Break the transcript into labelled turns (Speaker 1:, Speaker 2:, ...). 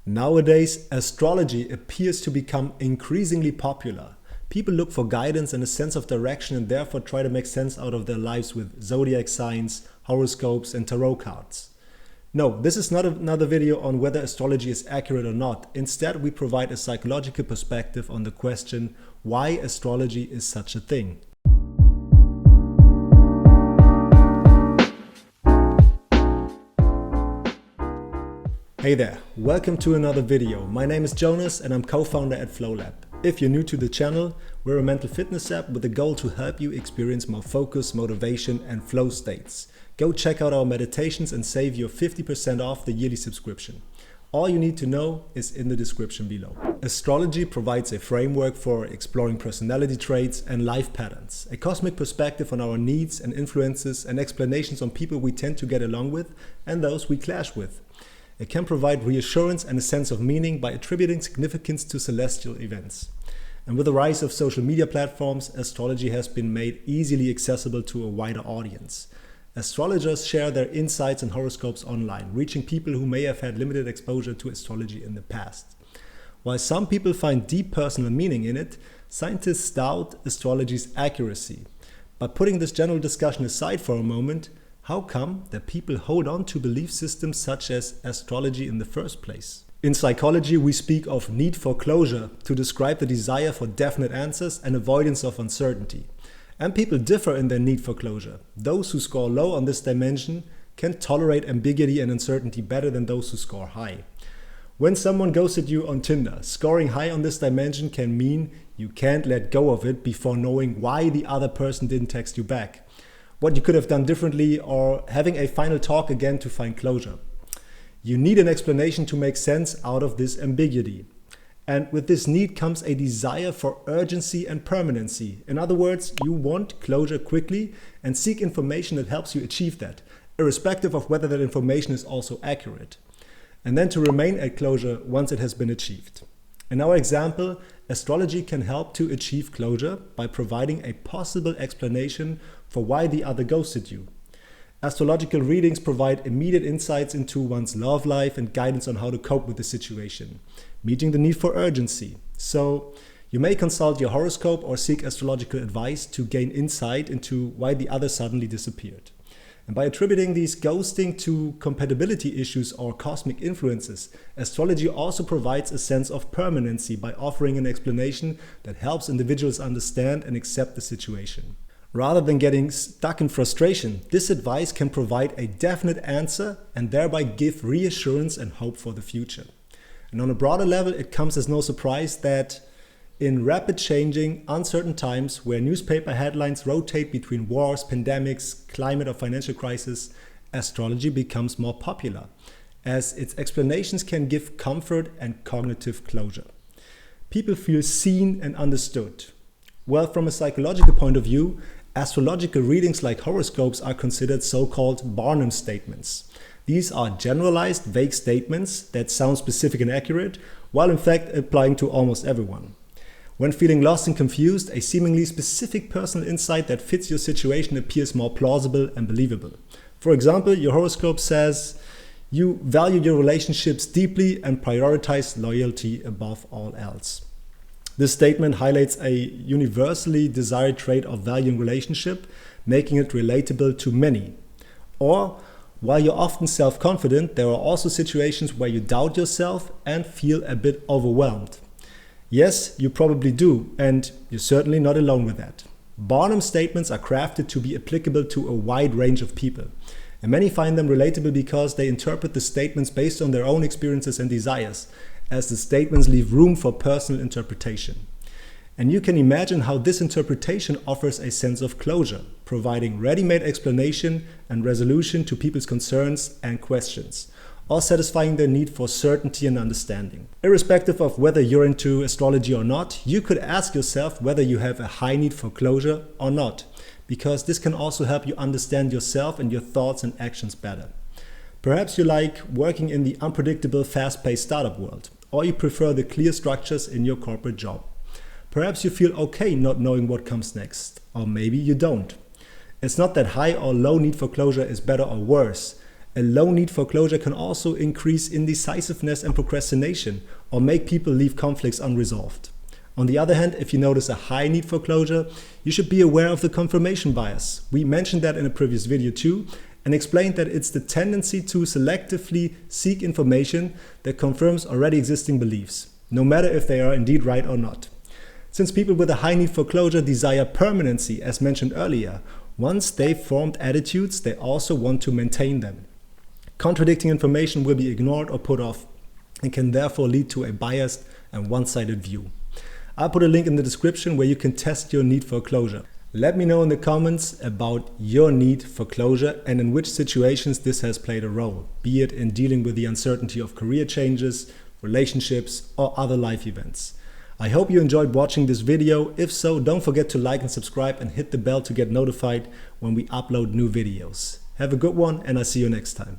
Speaker 1: Nowadays, astrology appears to become increasingly popular. People look for guidance and a sense of direction and therefore try to make sense out of their lives with zodiac signs, horoscopes, and tarot cards. No, this is not another video on whether astrology is accurate or not. Instead, we provide a psychological perspective on the question why astrology is such a thing. Hey there, welcome to another video. My name is Jonas and I'm co-founder at FlowLab. If you're new to the channel, we're a mental fitness app with the goal to help you experience more focus, motivation and flow states. Go check out our meditations and save your 50% off the yearly subscription. All you need to know is in the description below. Astrology provides a framework for exploring personality traits and life patterns, a cosmic perspective on our needs and influences and explanations on people we tend to get along with and those we clash with. It can provide reassurance and a sense of meaning by attributing significance to celestial events. And with the rise of social media platforms, astrology has been made easily accessible to a wider audience. Astrologers share their insights and horoscopes online, reaching people who may have had limited exposure to astrology in the past. While some people find deep personal meaning in it, scientists doubt astrology's accuracy. But putting this general discussion aside for a moment, how come that people hold on to belief systems such as astrology in the first place? In psychology, we speak of need for closure to describe the desire for definite answers and avoidance of uncertainty. And people differ in their need for closure. Those who score low on this dimension can tolerate ambiguity and uncertainty better than those who score high. When someone ghosted you on Tinder, scoring high on this dimension can mean you can't let go of it before knowing why the other person didn't text you back, what you could have done differently, or having a final talk again to find closure. You need an explanation to make sense out of this ambiguity. And with this need comes a desire for urgency and permanency. In other words, you want closure quickly and seek information that helps you achieve that, irrespective of whether that information is also accurate. And then to remain at closure once it has been achieved. In our example, astrology can help to achieve closure by providing a possible explanation for why the other ghosted you. Astrological readings provide immediate insights into one's love life and guidance on how to cope with the situation, meeting the need for urgency. So you may consult your horoscope or seek astrological advice to gain insight into why the other suddenly disappeared. And by attributing these ghosting to compatibility issues or cosmic influences, astrology also provides a sense of permanency by offering an explanation that helps individuals understand and accept the situation. Rather than getting stuck in frustration, this advice can provide a definite answer and thereby give reassurance and hope for the future. And on a broader level, it comes as no surprise that in rapid changing, uncertain times where newspaper headlines rotate between wars, pandemics, climate or financial crisis, astrology becomes more popular, as its explanations can give comfort and cognitive closure. People feel seen and understood. Well, from a psychological point of view, astrological readings like horoscopes are considered so-called Barnum statements. These are generalized, vague statements that sound specific and accurate, while in fact applying to almost everyone. When feeling lost and confused, a seemingly specific personal insight that fits your situation appears more plausible and believable. For example, your horoscope says you value your relationships deeply and prioritize loyalty above all else. This statement highlights a universally desired trait of valuing relationship, making it relatable to many. Or, while you're often self-confident, there are also situations where you doubt yourself and feel a bit overwhelmed. Yes, you probably do, and you're certainly not alone with that. Barnum statements are crafted to be applicable to a wide range of people, and many find them relatable because they interpret the statements based on their own experiences and desires, as the statements leave room for personal interpretation. And you can imagine how this interpretation offers a sense of closure, providing ready-made explanation and resolution to people's concerns and questions, or satisfying their need for certainty and understanding. Irrespective of whether you're into astrology or not, you could ask yourself whether you have a high need for closure or not, because this can also help you understand yourself and your thoughts and actions better. Perhaps you like working in the unpredictable, fast-paced startup world, or you prefer the clear structures in your corporate job. Perhaps you feel okay not knowing what comes next, or maybe you don't. It's not that high or low need for closure is better or worse. A low need for closure can also increase indecisiveness and procrastination, or make people leave conflicts unresolved. On the other hand, if you notice a high need for closure, you should be aware of the confirmation bias. We mentioned that in a previous video too, and explained that it's the tendency to selectively seek information that confirms already existing beliefs, no matter if they are indeed right or not. Since people with a high need for closure desire permanency, as mentioned earlier, once they've formed attitudes, they also want to maintain them. Contradicting information will be ignored or put off, and can therefore lead to a biased and one-sided view. I'll put a link in the description where you can test your need for closure. Let me know in the comments about your need for closure and in which situations this has played a role, be it in dealing with the uncertainty of career changes, relationships, or other life events. I hope you enjoyed watching this video. If so, don't forget to like and subscribe and hit the bell to get notified when we upload new videos. Have a good one, and I'll see you next time.